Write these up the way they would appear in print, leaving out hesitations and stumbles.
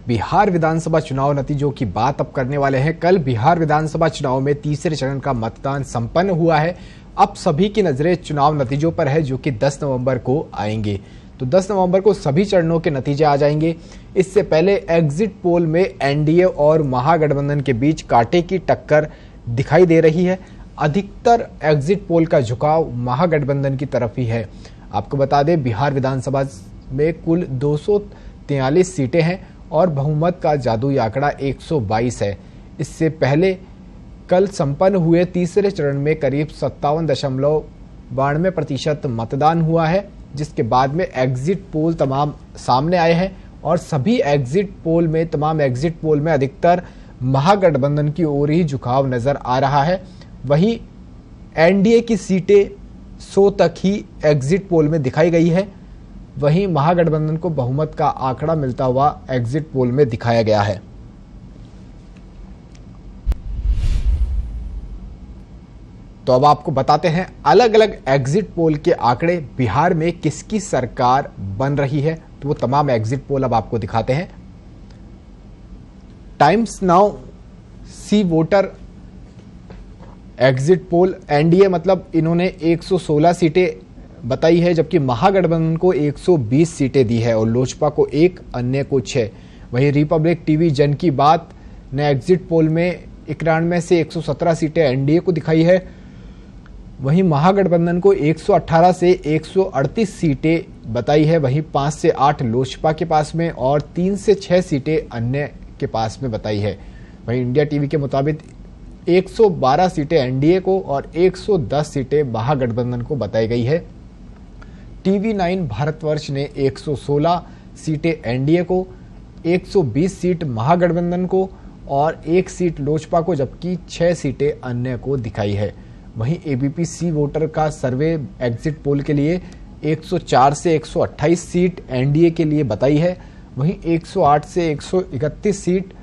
बिहार विधानसभा चुनाव नतीजों की बात अब करने वाले हैं। कल बिहार विधानसभा चुनाव में तीसरे चरण का मतदान संपन्न हुआ है। अब सभी की नजरें चुनाव नतीजों पर है, जो कि 10 नवंबर को आएंगे। तो 10 नवंबर को सभी चरणों के नतीजे आ जाएंगे। इससे पहले एग्जिट पोल में एनडीए और महागठबंधन के बीच कांटे की टक्कर दिखाई दे रही है। अधिकतर एग्जिट पोल का झुकाव महागठबंधन की तरफ ही है। आपको बता दें, बिहार विधानसभा में कुल 243 सीटें हैं और बहुमत का जादुई आंकड़ा 122 है। इससे पहले कल संपन्न हुए तीसरे चरण में करीब 57.92% मतदान हुआ है, जिसके बाद में एग्जिट पोल तमाम सामने आए हैं और सभी तमाम एग्जिट पोल में अधिकतर महागठबंधन की ओर ही झुकाव नजर आ रहा है। वहीं एनडीए की सीटें 100 तक ही एग्जिट पोल में दिखाई गई है। वहीं महागठबंधन को बहुमत का आंकड़ा मिलता हुआ एग्जिट पोल में दिखाया गया है। तो अब आपको बताते हैं अलग अलग एग्जिट पोल के आंकड़े बिहार में किसकी सरकार बन रही है। तो वो तमाम एग्जिट पोल अब आपको दिखाते हैं। Times now see voter exit poll, NDA मतलब इन्होंने 116 सीटें बताई है, जबकि महागठबंधन को 120 सीटें दी है और लोजपा को 1, अन्य को 6। वहीं रिपब्लिक टीवी जन की बात ने एग्जिट पोल में 91 से 117 सीटें एनडीए को दिखाई है। वहीं महागठबंधन को 118 से 138 सीटें बताई है। वहीं 5 से 8 लोजपा के पास में और 3 से 6 सीटें अन्य के पास में बताई है। वहीं इंडिया टीवी के मुताबिक 112 सीटें एनडीए को और 110 सीटें महागठबंधन को बताई गई है। टीवी 9 भारतवर्ष ने 116 सीटें एनडीए को, 120 सीट महागठबंधन को और 1 सीट लोजपा को, जबकि 6 सीटें अन्य को दिखाई है। वहीं एबीपी सी वोटर का सर्वे एग्जिट पोल के लिए 104 से 128 सीट एनडीए के लिए बताई है। वहीं 108 से 131 सीट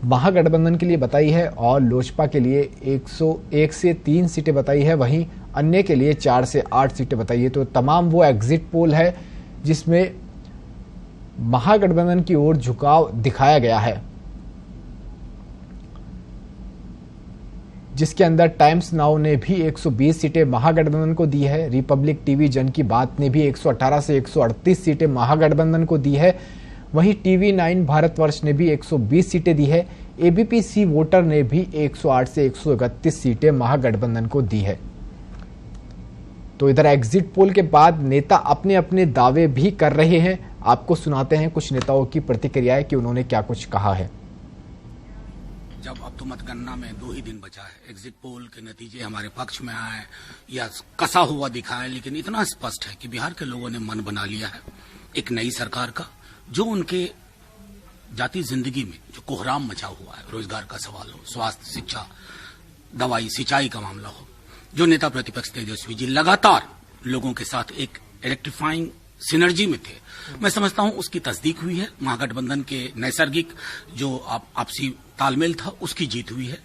महागठबंधन के लिए बताई है और लोजपा के लिए 101 से 3 सीटें बताई है। वहीं अन्य के लिए 4 से 8 सीटें बताई है। तो तमाम वो एग्जिट पोल है जिसमें महागठबंधन की ओर झुकाव दिखाया गया है, जिसके अंदर टाइम्स नाउ ने भी 120 सीटें महागठबंधन को दी है। रिपब्लिक टीवी जन की बात ने भी 118 से 138 सीटें महागठबंधन को दी है। वहीं टीवी 9 भारतवर्ष ने भी 120 सीटें दी है। एबीपी सी वोटर ने भी 108 से 131 सीटें महागठबंधन को दी है। तो इधर एग्जिट पोल के बाद नेता अपने अपने दावे भी कर रहे हैं। आपको सुनाते हैं कुछ नेताओं की प्रतिक्रियाएं कि उन्होंने क्या कुछ कहा है। जब अब तो मतगणना में 2 ही दिन बचा है, एग्जिट पोल के नतीजे हमारे पक्ष में आए या कसा हुआ दिखा है, लेकिन इतना स्पष्ट है कि बिहार के लोगों ने मन बना लिया है एक नई सरकार का, जो उनके जाति जिंदगी में जो कोहराम मचा हुआ है, रोजगार का सवाल हो, स्वास्थ्य, शिक्षा, दवाई, सिंचाई का मामला हो, जो नेता प्रतिपक्ष तेजस्वी जी लगातार लोगों के साथ एक इलेक्ट्रीफाइंग सिनर्जी में थे, मैं समझता हूं उसकी तस्दीक हुई है। महागठबंधन के नैसर्गिक जो आपसी तालमेल था, उसकी जीत हुई है।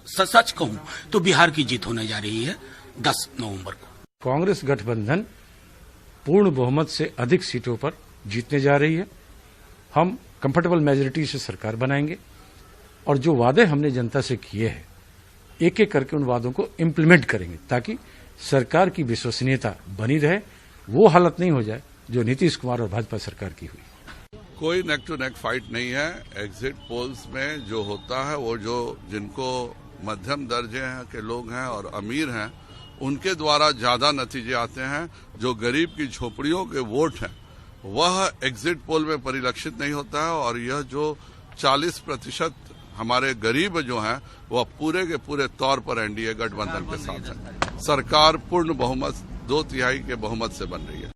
सच कहूं तो बिहार की जीत होने जा रही है 10 नवंबर को। कांग्रेस गठबंधन पूर्ण बहुमत से अधिक सीटों पर जीतने जा रही है। हम कंफर्टेबल मेजोरिटी से सरकार बनाएंगे और जो वादे हमने जनता से किए हैं, एक एक करके उन वादों को इम्प्लीमेंट करेंगे, ताकि सरकार की विश्वसनीयता बनी रहे, वो हालत नहीं हो जाए जो नीतीश कुमार और भाजपा सरकार की हुई। कोई नेक टू नेक फाइट नहीं है। एग्जिट पोल्स में जो होता है, वो जो जिनको मध्यम दर्जे के लोग हैं और अमीर हैं, उनके द्वारा ज्यादा नतीजे आते हैं। जो गरीब की झोपड़ियों के वोट हैं, वह एग्जिट पोल में परिलक्षित नहीं होता है। और यह जो 40% हमारे गरीब जो हैं, वह पूरे के पूरे तौर पर एनडीए गठबंधन के साथ है। सरकार पूर्ण बहुमत 2/3 के बहुमत से बन रही है।